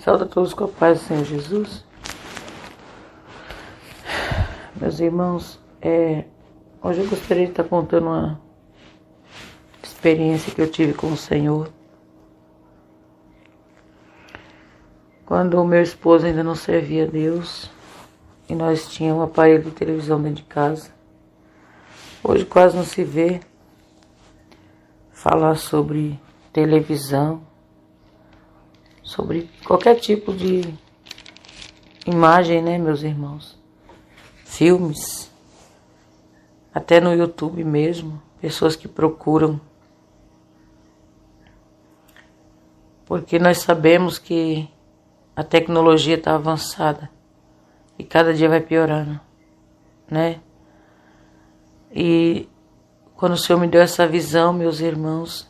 Saúde a todos com a paz do Senhor Jesus. Meus irmãos, hoje eu gostaria de estar contando uma experiência que eu tive com o Senhor. Quando o meu esposo ainda não servia a Deus e nós tínhamos um aparelho de televisão dentro de casa. Hoje quase não se vê falar sobre televisão, sobre qualquer tipo de imagem, né, meus irmãos? Filmes, até no YouTube mesmo, pessoas que procuram. Porque nós sabemos que a tecnologia está avançada e cada dia vai piorando, né? E quando o Senhor me deu essa visão, meus irmãos,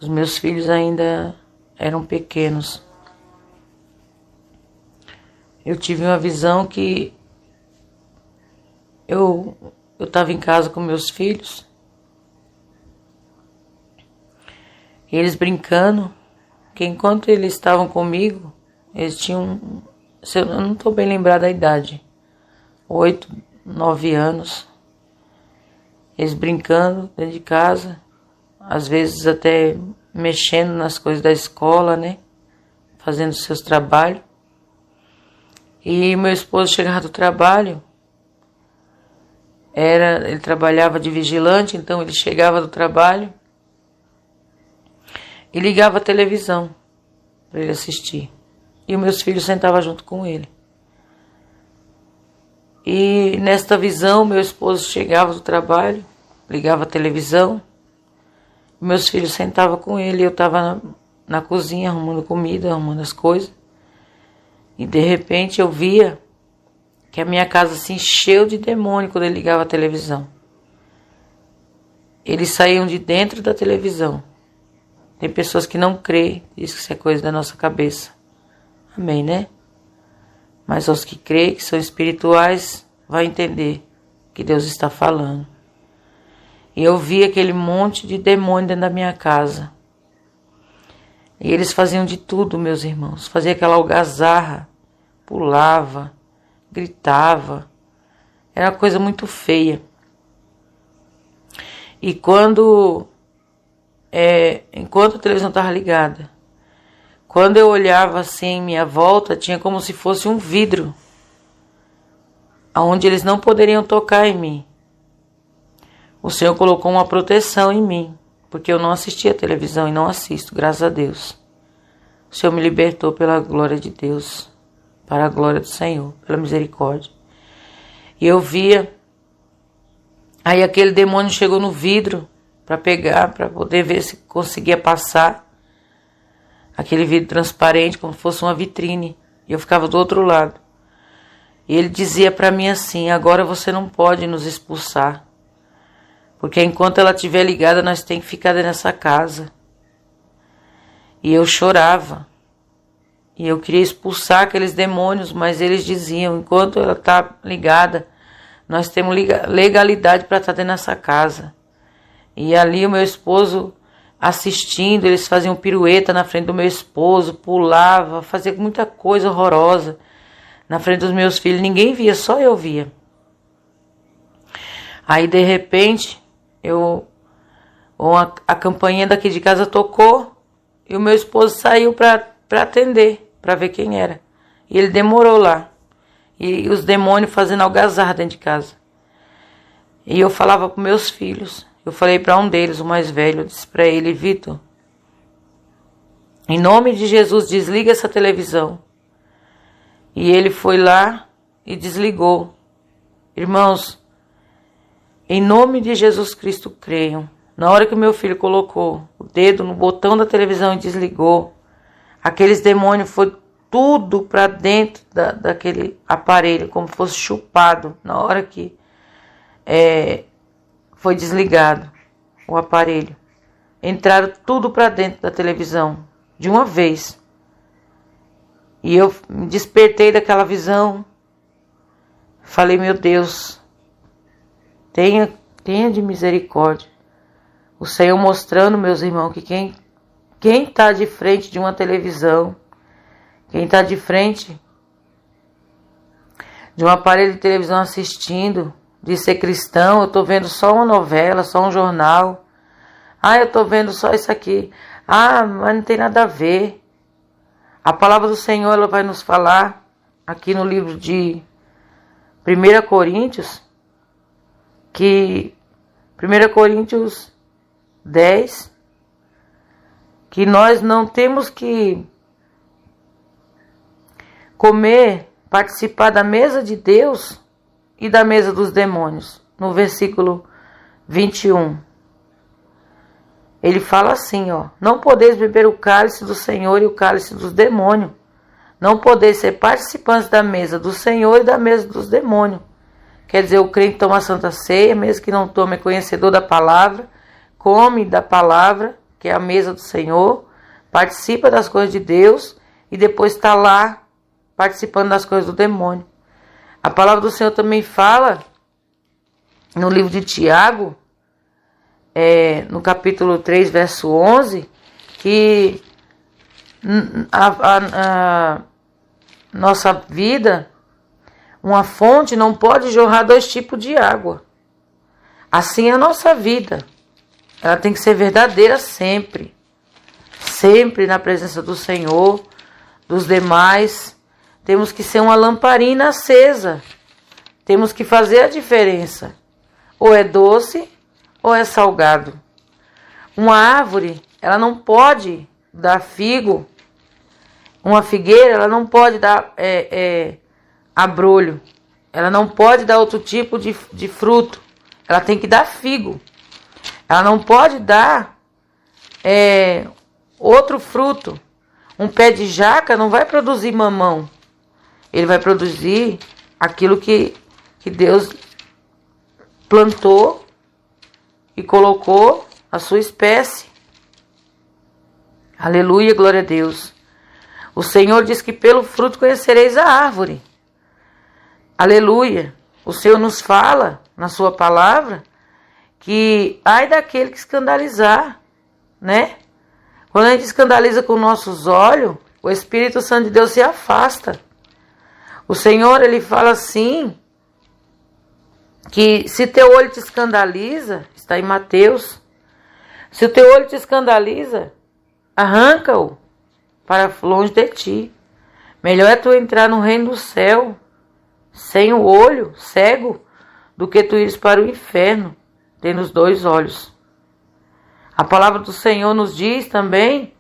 os meus filhos ainda eram pequenos. Eu tive uma visão que eu estava em casa com meus filhos, e eles brincando, que enquanto eles estavam comigo, eles tinham, eu não estou bem lembrada da idade, 8, 9 anos, eles brincando dentro de casa, às vezes até mexendo nas coisas da escola, né, fazendo seus trabalhos. E meu esposo chegava do trabalho, ele trabalhava de vigilante, então ele chegava do trabalho e ligava a televisão para ele assistir. E os meus filhos sentavam junto com ele. E nesta visão, meu esposo chegava do trabalho, ligava a televisão, meus filhos sentavam com ele, eu estava na cozinha arrumando comida, arrumando as coisas. E de repente eu via que a minha casa se encheu de demônio quando ele ligava a televisão. Eles saíam de dentro da televisão. Tem pessoas que não creem, diz que isso é coisa da nossa cabeça. Amém, né? Mas aos que creem, que são espirituais, vão entender que Deus está falando. E eu vi aquele monte de demônio dentro da minha casa. E eles faziam de tudo, meus irmãos. Fazia aquela algazarra, pulava, gritava. Era uma coisa muito feia. E enquanto a televisão estava ligada, quando eu olhava assim em minha volta, tinha como se fosse um vidro, onde eles não poderiam tocar em mim. O Senhor colocou uma proteção em mim, porque eu não assistia a televisão e não assisto, graças a Deus. O Senhor me libertou pela glória de Deus, para a glória do Senhor, pela misericórdia. E eu via, aí aquele demônio chegou no vidro para pegar, para poder ver se conseguia passar. Aquele vidro transparente, como se fosse uma vitrine. E eu ficava do outro lado. E ele dizia para mim assim: agora você não pode nos expulsar, porque enquanto ela estiver ligada, nós temos que ficar nessa casa. E eu chorava. E eu queria expulsar aqueles demônios, mas eles diziam: enquanto ela está ligada, nós temos legalidade para estar dentro dessa casa. E ali o meu esposo assistindo, eles faziam pirueta na frente do meu esposo, pulava, fazia muita coisa horrorosa na frente dos meus filhos. Ninguém via, só eu via. Aí de repente, a campainha daqui de casa tocou e o meu esposo saiu para atender, para ver quem era. E ele demorou lá. E os demônios fazendo algazarra dentro de casa. E eu falava para meus filhos. Eu falei para um deles, o mais velho, eu disse para ele: Vitor, em nome de Jesus, desliga essa televisão. E ele foi lá e desligou. Irmãos, em nome de Jesus Cristo, creiam. Na hora que o meu filho colocou o dedo no botão da televisão e desligou, aqueles demônios foram tudo para dentro daquele aparelho, como fosse chupado, na hora que foi desligado o aparelho. Entraram tudo para dentro da televisão, de uma vez. E eu me despertei daquela visão. Falei: meu Deus, tenha de misericórdia. O Senhor mostrando, meus irmãos, que quem Quem está de frente de uma televisão, quem está de frente de um aparelho de televisão assistindo, de ser cristão, eu estou vendo só uma novela, só um jornal. Eu estou vendo só isso aqui. Mas não tem nada a ver. A palavra do Senhor, ela vai nos falar aqui no livro de 1 Coríntios, que 1 Coríntios 10, que nós não temos que comer, participar da mesa de Deus e da mesa dos demônios. No versículo 21. Ele fala assim, não podeis beber o cálice do Senhor e o cálice dos demônios. Não podeis ser participantes da mesa do Senhor e da mesa dos demônios. Quer dizer, o crente toma a Santa Ceia, mesmo que não tome, é conhecedor da palavra, come da palavra, que é a mesa do Senhor, participa das coisas de Deus e depois está lá participando das coisas do demônio. A palavra do Senhor também fala no livro de Tiago, no capítulo 3, verso 11, que a nossa vida, uma fonte não pode jorrar 2 tipos de água. Assim é a nossa vida. Ela tem que ser verdadeira sempre. Sempre na presença do Senhor, dos demais. Temos que ser uma lamparina acesa. Temos que fazer a diferença. Ou é doce ou é salgado. Uma árvore, ela não pode dar figo. Uma figueira, ela não pode dar abrolho. Ela não pode dar outro tipo de fruto. Ela tem que dar figo. Ela não pode dar outro fruto. Um pé de jaca não vai produzir mamão. Ele vai produzir aquilo que Deus plantou e colocou a sua espécie. Aleluia, glória a Deus. O Senhor diz que pelo fruto conhecereis a árvore. Aleluia. O Senhor nos fala na sua palavra que ai daquele que escandalizar, né? Quando a gente escandaliza com nossos olhos, o Espírito Santo de Deus se afasta. O Senhor, ele fala assim, que se teu olho te escandaliza, está em Mateus, se o teu olho te escandaliza, arranca-o para longe de ti. Melhor é tu entrar no reino do céu, sem o olho, cego, do que tu ires para o inferno, tendo os 2 olhos. A palavra do Senhor nos diz também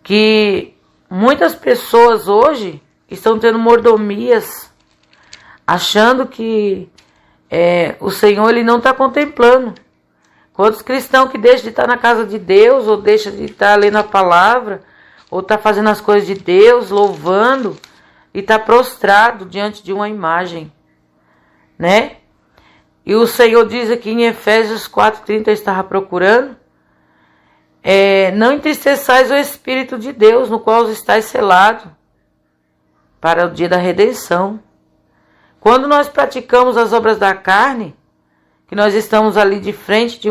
que muitas pessoas hoje estão tendo mordomias, achando que o Senhor ele não está contemplando. Quantos cristãos que deixam de estar na casa de Deus, ou deixam de estar lendo a palavra, ou está fazendo as coisas de Deus, louvando, e está prostrado diante de uma imagem, né? E o Senhor diz aqui em Efésios 4:30, eu estava procurando, não entristeçais o Espírito de Deus, no qual estáis selados para o dia da redenção. Quando nós praticamos as obras da carne, que nós estamos ali de frente de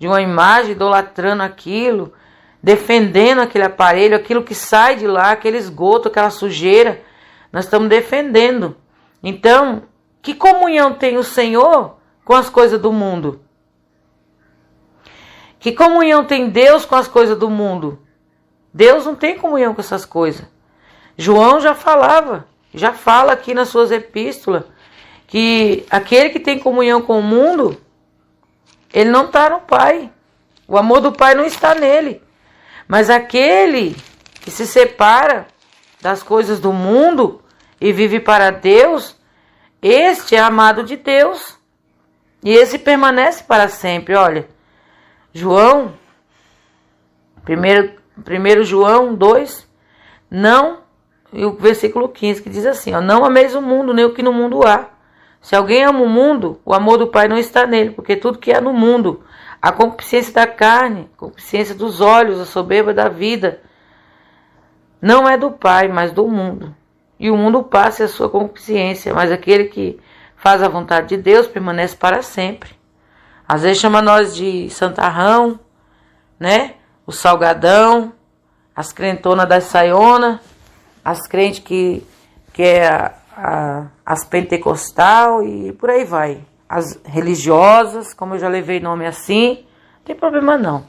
uma imagem, idolatrando aquilo, defendendo aquele aparelho, aquilo que sai de lá, aquele esgoto, aquela sujeira, nós estamos defendendo. Então, que comunhão tem o Senhor com as coisas do mundo? Que comunhão tem Deus com as coisas do mundo? Deus não tem comunhão com essas coisas. João já fala aqui nas suas epístolas, que aquele que tem comunhão com o mundo, ele não está no Pai. O amor do Pai não está nele. Mas aquele que se separa das coisas do mundo e vive para Deus, este é amado de Deus. E esse permanece para sempre. Olha, João, 1 João 2, não, e o versículo 15 que diz assim, não ameis o mundo, nem o que no mundo há. Se alguém ama o mundo, o amor do Pai não está nele, porque tudo que há no mundo, a concupiscência da carne, a concupiscência dos olhos, a soberba da vida, não é do Pai, mas do mundo. E o mundo passa a sua concupiscência, mas aquele que faz a vontade de Deus permanece para sempre. Às vezes chama nós de santarrão, né? o salgadão, as crentonas das saiona, as crentes que é as pentecostal e por aí vai. As religiosas, como eu já levei nome assim, não tem problema não.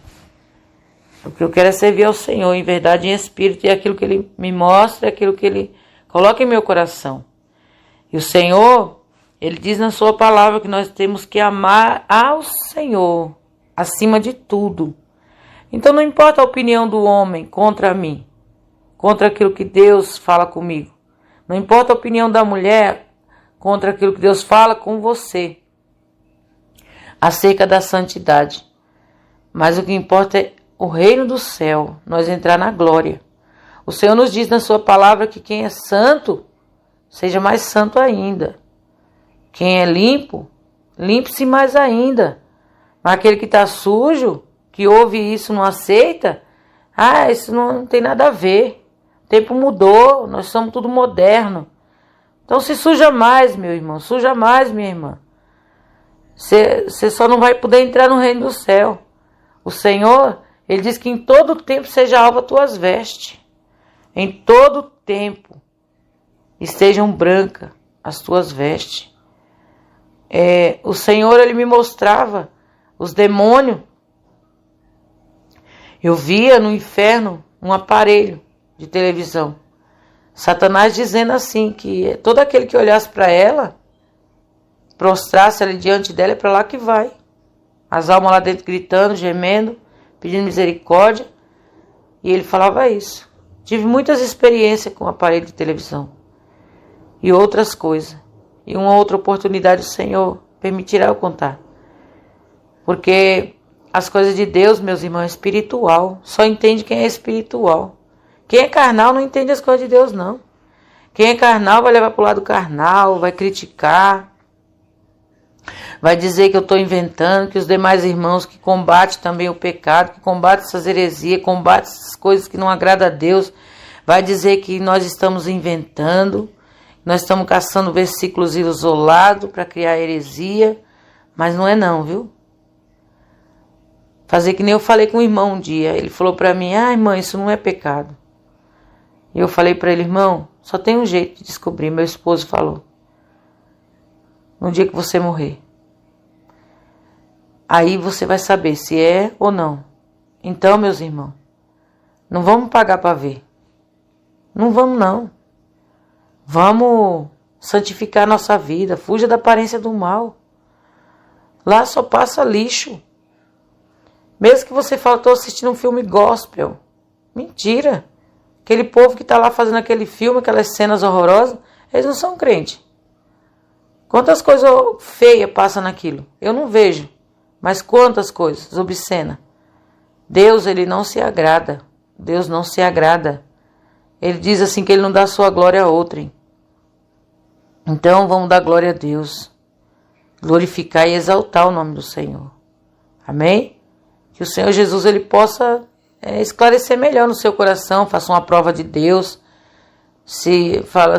O que eu quero é servir ao Senhor em verdade e em espírito, e aquilo que Ele me mostra, aquilo que Ele coloca em meu coração. E o Senhor, Ele diz na sua palavra que nós temos que amar ao Senhor acima de tudo. Então não importa a opinião do homem contra mim, contra aquilo que Deus fala comigo. Não importa a opinião da mulher contra aquilo que Deus fala com você, acerca da santidade. Mas o que importa é o reino do céu, nós entrar na glória. O Senhor nos diz na sua palavra que quem é santo, seja mais santo ainda. Quem é limpo, limpe-se mais ainda. Mas aquele que está sujo, que ouve isso, não aceita, isso não tem nada a ver. O tempo mudou, nós somos tudo moderno. Então se suja mais, meu irmão, suja mais, minha irmã. Você só não vai poder entrar no reino do céu. O Senhor, Ele diz que em todo tempo seja alva tuas vestes. Em todo tempo estejam brancas as tuas vestes. O Senhor, Ele me mostrava os demônios. Eu via no inferno um aparelho de televisão. Satanás dizendo assim, que todo aquele que olhasse para ela, prostrasse ali diante dela, é para lá que vai. As almas lá dentro gritando, gemendo, pedindo misericórdia. E ele falava isso. Tive muitas experiências com o aparelho de televisão. E outras coisas. E uma outra oportunidade o Senhor permitirá eu contar. Porque as coisas de Deus, meus irmãos, é espiritual. Só entende quem é espiritual. Quem é carnal não entende as coisas de Deus, não. Quem é carnal vai levar para o lado carnal, vai criticar. Vai dizer que eu estou inventando, que os demais irmãos que combatem também o pecado, que combatem essas heresias, combatem essas coisas que não agradam a Deus, vai dizer que nós estamos inventando, nós estamos caçando versículos isolados para criar heresia, mas não é não, viu? Fazer que nem eu falei com o irmão um dia, ele falou para mim, irmã, isso não é pecado. E eu falei para ele, irmão, só tem um jeito de descobrir, meu esposo falou, no dia que você morrer. Aí você vai saber se é ou não. Então, meus irmãos, não vamos pagar para ver. Não vamos, não. Vamos santificar nossa vida. Fuja da aparência do mal. Lá só passa lixo. Mesmo que você fale, estou assistindo um filme gospel. Mentira. Aquele povo que está lá fazendo aquele filme, aquelas cenas horrorosas, eles não são crentes. Quantas coisas feias passam naquilo? Eu não vejo. Mas quantas coisas obscenas. Deus, Ele não se agrada. Deus não se agrada. Ele diz assim que Ele não dá sua glória a outrem. Então vamos dar glória a Deus. Glorificar e exaltar o nome do Senhor. Amém? Que o Senhor Jesus Ele possa esclarecer melhor no seu coração. Faça uma prova de Deus. Se fala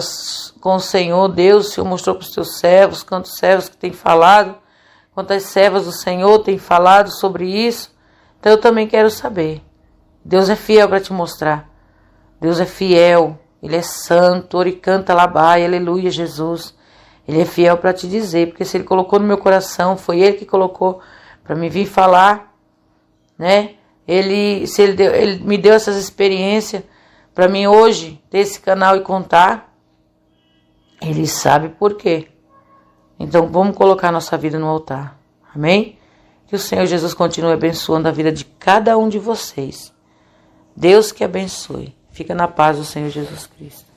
com o Senhor, Deus, o Senhor mostrou para os teus servos, quantos servos que tem falado, quantas servas o Senhor tem falado sobre isso. Então eu também quero saber. Deus é fiel para te mostrar. Deus é fiel, Ele é santo, oricanta labai, aleluia, Jesus. Ele é fiel para te dizer, porque se Ele colocou no meu coração, foi Ele que colocou para me vir falar, né? Ele me deu essas experiências para mim hoje ter esse canal e contar. Ele sabe por quê. Então vamos colocar nossa vida no altar. Amém? Que o Senhor Jesus continue abençoando a vida de cada um de vocês. Deus que abençoe. Fica na paz do Senhor Jesus Cristo.